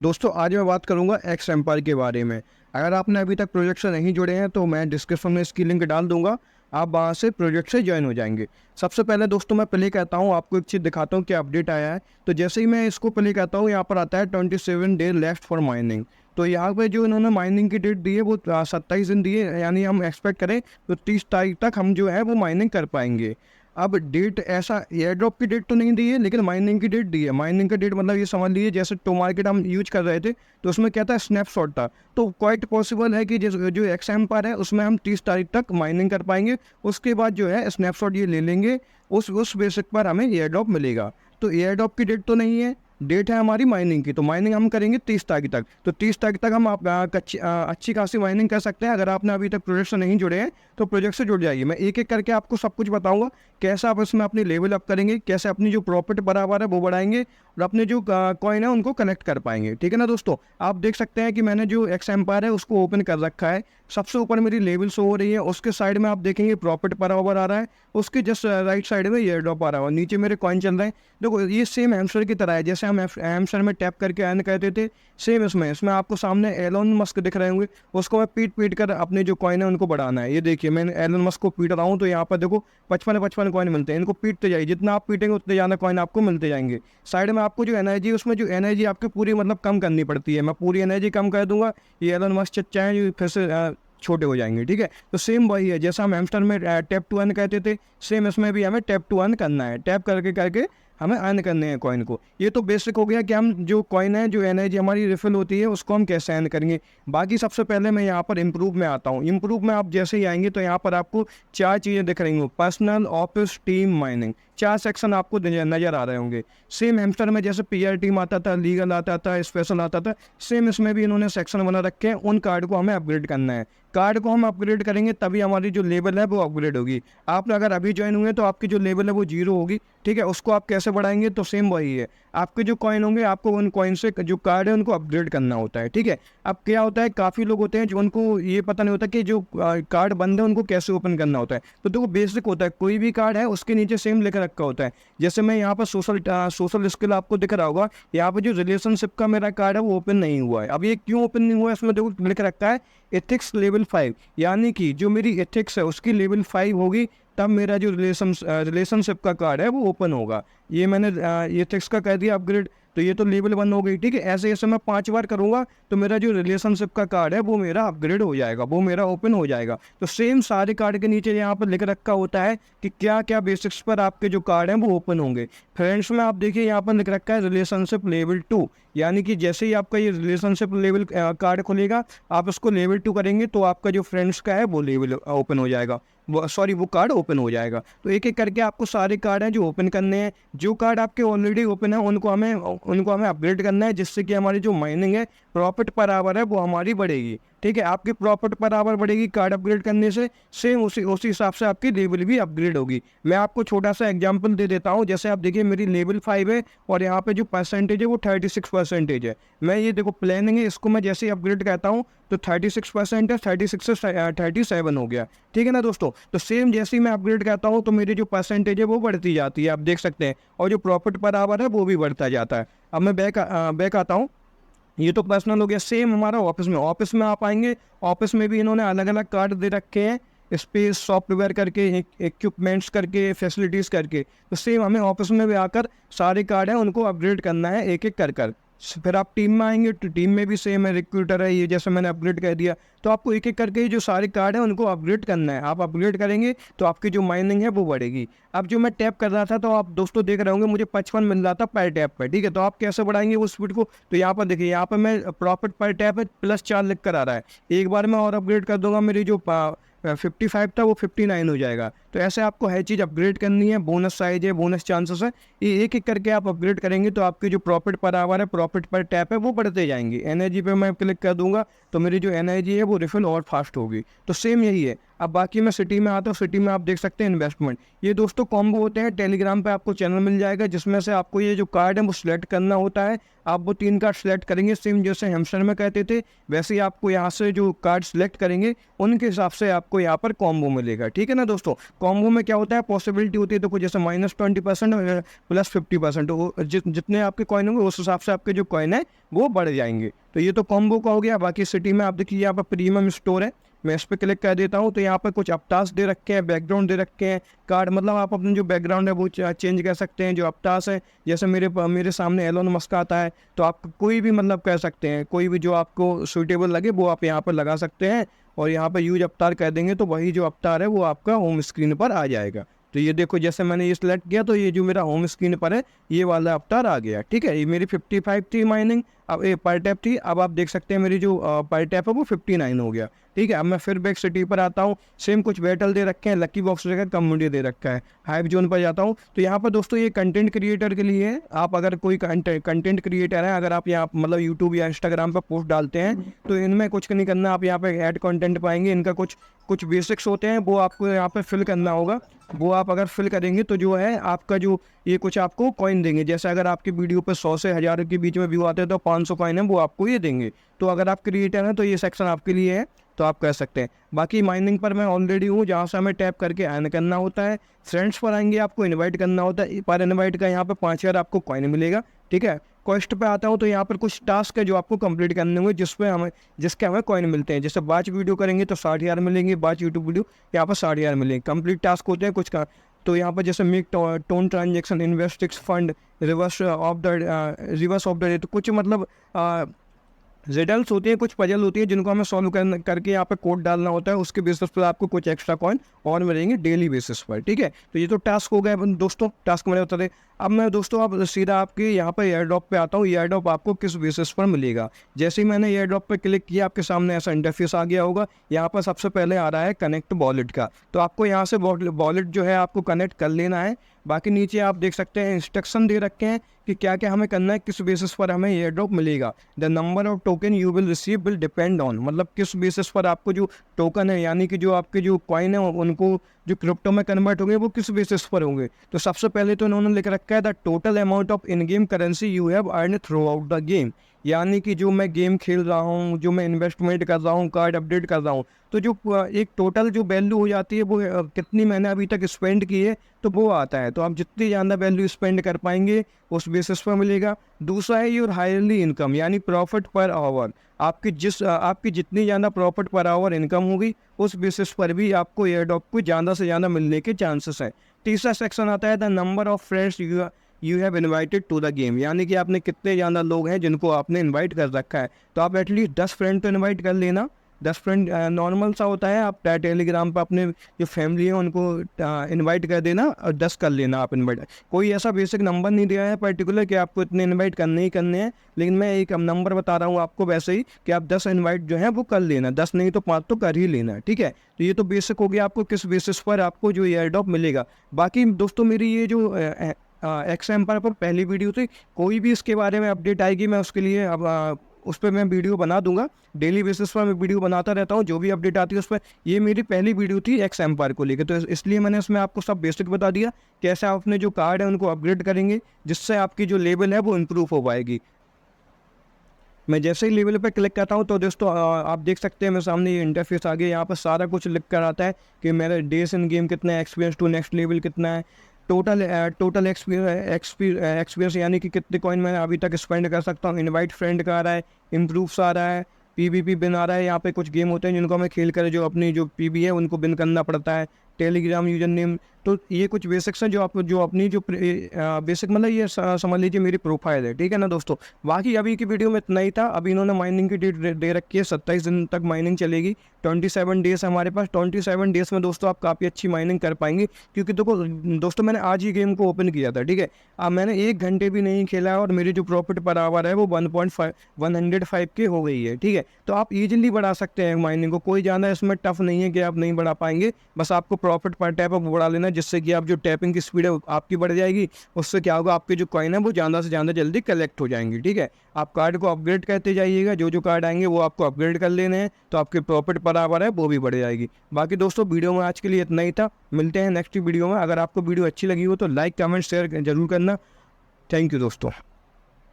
दोस्तों आज मैं बात करूंगा एक्स एम्पायर के बारे में। अगर आपने अभी तक प्रोजेक्ट से नहीं जुड़े हैं तो मैं डिस्क्रिप्शन में इसकी लिंक डाल दूंगा। आप वहां से प्रोजेक्ट से ज्वाइन हो जाएंगे। सबसे पहले दोस्तों मैं प्ले कहता हूं, आपको एक चीज़ दिखाता हूं कि अपडेट आया है। तो जैसे ही मैं इसको प्ले कहता हूं यहाँ पर आता है 27 डे लेफ्ट फॉर माइनिंग। तो यहाँ पे जो इन्होंने माइनिंग की डेट दी है वो 27 दिन दी है, यानी हम एक्सपेक्ट करें तो 30 तारीख तक हम जो है वो माइनिंग कर पाएंगे। अब डेट ऐसा एयर ड्रॉप की डेट तो नहीं दी है, लेकिन माइनिंग की डेट दी है। माइनिंग का डेट मतलब ये समझ लीजिए जैसे टो मार्केट हम यूज कर रहे थे तो उसमें क्या था, स्नैपशॉट था। तो क्वाइट पॉसिबल है कि जो एक्स एम्पायर है उसमें हम 30 तारीख तक माइनिंग कर पाएंगे। उसके बाद जो है स्नैपशॉट ये ले लेंगे, उस बेसिक पर हमें एयर ड्रॉप मिलेगा। तो एयर ड्रॉप की डेट तो नहीं है, डेट है हमारी माइनिंग की। तो माइनिंग हम करेंगे 30 तारीख तक। तो 30 तारीख तक हम अच्छी खासी माइनिंग कर सकते हैं। अगर आपने अभी तक प्रोजेक्ट से नहीं जुड़े हैं तो प्रोजेक्ट से जुड़ जाइए। मैं एक एक करके आपको सब कुछ बताऊंगा, कैसे आप इसमें अपनी लेवल अप करेंगे, कैसे अपनी जो प्रॉफिट बराबर है वो बढ़ाएंगे और अपने जो कॉइन है उनको कलेक्ट कर पाएंगे। ठीक है ना दोस्तों, आप देख सकते हैं कि मैंने जो एक्स एम्पायर है उसको ओपन कर रखा है। सबसे ऊपर मेरी लेवल शो हो रही है, उसके साइड में आप देखेंगे प्रॉफिट बराबर आ रहा है, उसके जस्ट राइट साइड में एयर ड्रॉप आ रहा है, नीचे मेरे कॉइन चल रहे हैं। देखो ये सेम हैमस्टर की तरह है, जैसे हम हैमस्टर में टैप करके अर्न करते थे, सेम इसमें आपको सामने एलोन मस्क दिख रहे होंगे, उसको मैं पीट पीट कर अपने जो कॉइन है उनको बढ़ाना है। ये देखिए मैंने एलोन मस्क को पीट रहा हूँ, तो यहाँ पर देखो 55 कॉइन मिलते हैं। इनको पीटते जाइए, जितना आप पीटेंगे उतने ज़्यादा कॉइन आपको मिलते जाएंगे। साइड में आपको जो एनर्जी, उसमें जो एनर्जी आपकी पूरी मतलब कम करनी पड़ती है, मैं पूरी एनर्जी कम कर दूंगा। ये एलोन मस्क चच्चा है जो फिर से छोटे हो जाएंगे। ठीक है, तो सेम वही है जैसा हम हैमस्टर में टैप टू अर्न कहते थे, सेम इसमें भी हमें टैप टू अर्न करना है। टैप करके करके हमें अर्न करने हैं कॉइन को। ये तो बेसिक हो गया कि हम जो कॉइन है, जो एनर्जी हमारी रिफिल होती है, उसको हम कैसे अर्न करेंगे। बाकी सबसे पहले मैं यहाँ पर इम्प्रूव में आता हूँ। इम्प्रूव में आप जैसे ही आएंगे तो यहाँ पर आपको 4 चीज़ें दिख रही होंगी, personal, office, team, mining. 4 section आपको नज़र आ रहे होंगे। सेम हैमस्टर में जैसे पीआर टीम आता था, लीगल आता था, स्पेशल आता था, सेम इसमें भी इन्होंने सेक्शन बना रखे हैं। उन कार्ड को हमें अपग्रेड करना है। कार्ड को हम अपग्रेड करेंगे तभी हमारी जो लेवल है वो अपग्रेड होगी। आप अगर अभी ज्वाइन हुए तो आपकी जो लेवल है वो 0 होगी। ठीक है, उसको आप कैसे बढ़ाएंगे, तो सेम वही है। आपके जो कॉइन होंगे, आपको उन कॉइन से जो कार्ड है उनको अपग्रेड करना होता है। ठीक है, अब क्या होता है, काफ़ी लोग होते हैं जो उनको ये पता नहीं होता कि जो कार्ड बंद है उनको कैसे ओपन करना होता है। तो देखो बेसिक होता है, कोई भी कार्ड है उसके नीचे सेम लिख रखा होता है। जैसे मैं यहाँ पर सोशल स्किल आपको दिख रहा होगा, यहाँ पर जो रिलेशनशिप का मेरा कार्ड है वो ओपन नहीं हुआ है। अब ये क्यों ओपन नहीं हुआ है, इसमें देखो लिख रखा है एथिक्स लेवल 5, यानी कि जो मेरी एथिक्स है उसकी लेवल 5 होगी, तब मेरा जो रिलेशनशिप का कार्ड है वो ओपन होगा। ये मैंने एथिक्स का कर दिया अपग्रेड, तो ये तो लेवल 1 हो गई। ठीक है, ऐसे ऐसे मैं 5 बार करूँगा तो मेरा जो रिलेशनशिप का कार्ड है वो मेरा अपग्रेड हो जाएगा, वो मेरा ओपन हो जाएगा। तो सेम सारे कार्ड के नीचे यहाँ पर लिख रखा होता है कि क्या क्या बेसिक्स पर आपके जो कार्ड हैं वो ओपन होंगे। फ्रेंड्स में आप देखिए यहाँ पर लिख रखा है रिलेशनशिप लेवल 2, यानी कि जैसे ही आपका ये रिलेशनशिप लेवल कार्ड खुलेगा, आप उसको लेवल 2 करेंगे तो आपका जो फ्रेंड्स का है वो लेवल ओपन हो जाएगा, वो कार्ड ओपन हो जाएगा। तो एक एक करके आपको सारे कार्ड हैं जो ओपन करने हैं। जो कार्ड आपके ऑलरेडी ओपन है उनको हमें अपग्रेड करना है, जिससे कि हमारी जो माइनिंग है, प्रॉफिट पर आवर है, वो हमारी बढ़ेगी। ठीक है, आपकी प्रॉफिट पर आवर बढ़ेगी कार्ड अपग्रेड करने से, सेम उसी हिसाब से आपकी लेवल भी अपग्रेड होगी। मैं आपको छोटा सा एग्जांपल दे देता हूँ। जैसे आप देखिए मेरी लेवल 5 है और यहाँ पे जो परसेंटेज है वो 36% है। मैं ये देखो प्लानिंग है, इसको मैं जैसे ही अपग्रेड कहता हूँ तो 36% है, 36 से 37 हो गया। ठीक है ना दोस्तों, तो सेम जैसे ही मैं अपग्रेड कहता हूँ तो मेरी जो परसेंटेज है वो बढ़ती जाती है, आप देख सकते हैं, और जो प्रॉफिट पर आवर है वो भी बढ़ता जाता है। अब मैं बैक आता हूँ। ये तो पर्सनल हो गया। सेम हमारा ऑफिस में आप आएंगे, ऑफिस में भी इन्होंने अलग अलग कार्ड दे रखे हैं, स्पेस, सॉफ्टवेयर करके, इक्विपमेंट्स करके, फैसिलिटीज़ करके। तो सेम हमें ऑफिस में भी आकर सारे कार्ड हैं उनको अपग्रेड करना है एक एक कर कर। फिर आप टीम में आएंगे तो टीम में भी सेम है, रिक्रूटर है, ये जैसे मैंने अपग्रेड कर दिया। तो आपको एक एक करके जो सारे कार्ड हैं उनको अपग्रेड करना है। आप अपग्रेड करेंगे तो आपकी जो माइनिंग है वो बढ़ेगी। अब जो मैं टैप कर रहा था तो आप दोस्तों देख रहे होंगे मुझे 55 मिल रहा था पर टैप पर। ठीक है, तो आप कैसे बढ़ाएंगे उस स्पीड को, तो यहाँ पर देखिए, यहाँ पर मैं प्रॉफिट पर टैप है +4 लिख कर आ रहा है। एक बार मैं और अपग्रेड कर दूंगा, मेरी जो 55 था वो 59 हो जाएगा। तो ऐसे आपको हर चीज़ अपग्रेड करनी है। बोनस साइज है, बोनस चांसेस है, ये एक एक करके आप अपग्रेड करेंगे तो आपकी जो प्रॉफिट पर आवर है, प्रॉफिट पर टैप है, वो बढ़ते जाएंगे। एनर्जी पे मैं क्लिक कर दूंगा तो मेरी जो एनर्जी है वो रिफिल और फास्ट होगी। तो सेम यही है। अब बाकी मैं सिटी में आता हूँ। सिटी में आप देख सकते हैं इन्वेस्टमेंट, ये दोस्तों कॉम्बो होते हैं। टेलीग्राम पे आपको चैनल मिल जाएगा जिसमें से आपको ये जो कार्ड है वो सिलेक्ट करना होता है। आप वो 3 कार्ड सिलेक्ट करेंगे, सेम जैसे हैमस्टर में कहते थे वैसे ही आपको यहाँ से जो कार्ड सिलेक्ट करेंगे उनके हिसाब से आपको यहाँ पर कॉम्बो मिलेगा। ठीक है ना दोस्तों, कॉम्बो में क्या होता है, पॉसिबिलिटी होती है, तो कुछ जैसे -20% प्लस 50%, तो जितने आपके कॉइन होंगे उस हिसाब से आपके जो कॉइन है वो बढ़ जाएंगे। तो ये तो कॉम्बो का हो गया। बाकी सिटी में आप देखिए यहाँ पर प्रीमियम स्टोर है, मैं इस पर क्लिक कर देता हूँ तो यहाँ पर कुछ अवतास दे रखे हैं, बैकग्राउंड दे रखे हैं, कार्ड, मतलब आप अपने जो बैकग्राउंड है वो चेंज कर सकते हैं। जो अवतास है, जैसे मेरे सामने एलोन मस्क आता है, तो आप कोई भी मतलब कह सकते हैं, कोई भी जो आपको सूटेबल लगे वो आप यहाँ पर लगा सकते हैं, और यहाँ पर यूज अवतार कह देंगे तो वही जो अवतार है वो आपका होम स्क्रीन पर आ जाएगा। तो ये देखो, जैसे मैंने ये सिलेक्ट किया तो ये जो मेरा होम स्क्रीन पर है ये वाला अवतार आ गया। ठीक है, ये मेरी 55 थी माइनिंग, अब ये पर टैप थी, अब आप देख सकते हैं मेरी जो पर टैप है वो 59 हो गया। ठीक है, अब मैं फिर बैक सिटी पर आता हूँ, सेम कुछ बैटल दे रखे हैं, लकी बॉक्स रखा है, कम्युनिटी दे रखा है, हाइप जोन पर जाता हूँ। तो यहाँ पर दोस्तों ये कंटेंट क्रिएटर के लिए है। आप अगर कोई कंटेंट क्रिएटर है, अगर आप यहाँ मतलब यूट्यूब या इंस्टाग्राम पर पोस्ट डालते हैं तो इनमें कुछ नहीं करना, आप यहाँ पे ऐड कंटेंट पाएंगे। इनका कुछ बेसिक्स होते हैं वो आपको यहाँ पे फिल करना होगा, वो आप अगर फिल करेंगे तो जो है आपका जो ये कुछ आपको कॉइन देंगे। जैसे अगर आपकी वीडियो पे 100 से 1000 के बीच में व्यू आते हैं तो 500 कॉइन है वो आपको ये देंगे। तो अगर आप क्रिएटर हैं तो ये सेक्शन आपके लिए है, तो आप कर सकते हैं। बाकी माइनिंग पर मैं ऑलरेडी हूँ, जहाँ से हमें टैप करके अर्न करना होता है। फ्रेंड्स पर आएंगे, आपको इनवाइट करना होता है, पर इनवाइट का यहाँ पे 5000 आपको कॉइन मिलेगा। ठीक है, कॉस्ट पे आता हूँ तो यहाँ पर कुछ टास्क है जो आपको कंप्लीट करने होंगे, जिसके हमें कॉइन मिलते हैं। जैसे बाच वीडियो करेंगे तो 60,000 मिलेंगे, बाच यूट्यूब वीडियो यहाँ पर 60,000 मिलेंगे। कंप्लीट टास्क होते हैं कुछ का, तो यहाँ पर जैसे make tone transaction, invest fund, reverse of the, तो कुछ मतलब रिडल्स होती है, कुछ पजल होती है जिनको हमें सॉल्व करके यहाँ पे कोड डालना होता है। उसके बेसिस पर आपको कुछ एक्स्ट्रा कॉइन और मिलेंगे डेली बेसिस पर। ठीक है, तो ये तो टास्क हो गए दोस्तों, टास्क मैंने बता दें। अब मैं दोस्तों अब सीधा आपके यहाँ पर एयर ड्रॉप पे आता हूँ। एयर ड्रॉप आपको किस बेसिस पर मिलेगा, जैसे ही मैंने एयर ड्रॉप पे क्लिक किया आपके सामने ऐसा इंटरफेस आ गया होगा। यहाँ पर सबसे पहले आ रहा है कनेक्ट वॉलेट का, तो आपको यहाँ से वॉलेट जो है आपको कनेक्ट कर लेना है। बाकी नीचे आप देख सकते हैं इंस्ट्रक्शन दे रखे हैं कि क्या क्या हमें करना है, किस बेसिस पर हमें एयर ड्रॉप मिलेगा। The number of token you will receive will depend on, मतलब किस बेसिस पर आपको जो टोकन है, यानी कि जो आपके जो कॉइन है उनको जो क्रिप्टो में कन्वर्ट होंगे वो किस बेसिस पर होंगे। तो सबसे पहले तो इन्होंने लिख रखा है the total amount of in game currency you have earn through out the game, यानी कि जो मैं गेम खेल रहा हूँ, जो मैं इन्वेस्टमेंट कर रहा हूँ, कार्ड अपडेट कर रहा हूँ, तो जो एक टोटल जो वैल्यू हो जाती है वो कितनी मैंने अभी तक स्पेंड की है तो वो आता है। तो आप जितनी ज़्यादा वैल्यू स्पेंड कर पाएंगे उस बेसिस पर मिलेगा। दूसरा है योर हायरली इनकम, यानी प्रॉफिट पर आवर, आपकी जितनी ज़्यादा प्रॉफिट पर आवर इनकम होगी उस बेसिस पर भी आपको एयर ड्रॉप को ज़्यादा से ज़्यादा मिलने के चांसेस हैं। तीसरा सेक्शन आता है the number of friends you have invited to the game, यानी कि आपने कितने ज़्यादा लोग हैं जिनको आपने इन्वाइट कर रखा है। तो आप एटलीस्ट 10 फ्रेंड तो इन्वाइट कर लेना। 10 फ्रेंड नॉर्मल सा होता है, आप टेलीग्राम पर अपने जो फैमिली है उनको इनवाइट कर देना और 10 कर लेना आप इनवाइट। कोई ऐसा बेसिक नंबर नहीं दिया है पर्टिकुलर कि आपको इतने इनवाइट करने ही करने हैं, लेकिन मैं एक नंबर बता रहा हूँ आपको वैसे ही कि आप 10 इनवाइट जो है वो कर लेना, 10 नहीं तो 5 तो कर ही लेना। ठीक है, तो ये तो बेसिक हो गया आपको किस बेसिस पर आपको जो एयर ड्रॉप मिलेगा। बाकी दोस्तों मेरी ये जो एक्स एम्पायर पर पहली वीडियो थी, कोई भी इसके बारे में अपडेट आएगी मैं उसके लिए अब उस पर मैं वीडियो बना दूंगा। डेली बेसिस पर मैं वीडियो बनाता रहता हूँ, जो भी अपडेट आती है उस पर। ये मेरी पहली वीडियो थी एक्स एम्पायर को लेकर, तो इसलिए मैंने इसमें आपको सब बेसिक बता दिया कैसे आप अपने जो कार्ड है उनको अपग्रेड करेंगे जिससे आपकी जो लेवल है वो इम्प्रूव हो पाएगी। मैं जैसे ही लेवल पे क्लिक करता हूँ तो दोस्तों आप देख सकते हैं मेरे सामने ये इंटरफेस आ गया। यहाँ पर सारा कुछ लिख कर आता है कि मेरा डेज इन गेम कितना है, एक्सपीरियंस टू नेक्स्ट लेवल कितना है, टोटल एक्सपीरियंस यानी कि कितने कॉइन मैं अभी तक स्पेंड कर सकता हूँ, इनवाइट फ्रेंड का आ रहा है, इम्प्रूव्स आ रहा है, पीवीपी बिन आ रहा है। यहाँ पे कुछ गेम होते हैं जिनको हमें खेल कर जो अपनी जो पीबी है उनको बिन करना पड़ता है, टेलीग्राम यूजर नेम। तो ये कुछ बेसिक्स हैं जो आप जो अपनी जो बेसिक मतलब ये समझ लीजिए मेरी प्रोफाइल है। ठीक है ना दोस्तों, बाकी अभी की वीडियो में इतना ही था। अभी इन्होंने माइनिंग की डेट दे रखी है, 27 दिन तक माइनिंग चलेगी। 27 डेज़ हमारे पास, 27 डेज़ में दोस्तों आप काफ़ी अच्छी माइनिंग कर पाएंगे। क्योंकि देखो दोस्तों मैंने आज ही गेम को ओपन किया था, ठीक है, अब मैंने 1 घंटे भी नहीं खेला और मेरी जो प्रॉफिट पर आवर है वो 105 के हो गई है। ठीक है, तो आप ईजिली बढ़ा सकते हैं माइनिंग को, कोई ज़्यादा इसमें टफ नहीं है कि आप नहीं बढ़ा पाएंगे। बस आपको प्रॉफिट पर टैप अप बढ़ा लेना, जिससे कि आप जो टैपिंग की स्पीड है आपकी बढ़ जाएगी। उससे क्या होगा, आपके जो कॉइन है वो ज़्यादा से ज़्यादा जल्दी कलेक्ट हो जाएंगे। ठीक है, आप कार्ड को अपग्रेड करते जाइएगा, जो कार्ड आएंगे वो आपको अपग्रेड कर लेने हैं, तो आपके प्रॉफिट पर आवर है वो भी बढ़ जाएगी। बाकी दोस्तों वीडियो में आज के लिए इतना ही था, मिलते हैं नेक्स्ट वीडियो में। अगर आपको वीडियो अच्छी लगी हो तो लाइक कमेंट शेयर जरूर करना। थैंक यू दोस्तों।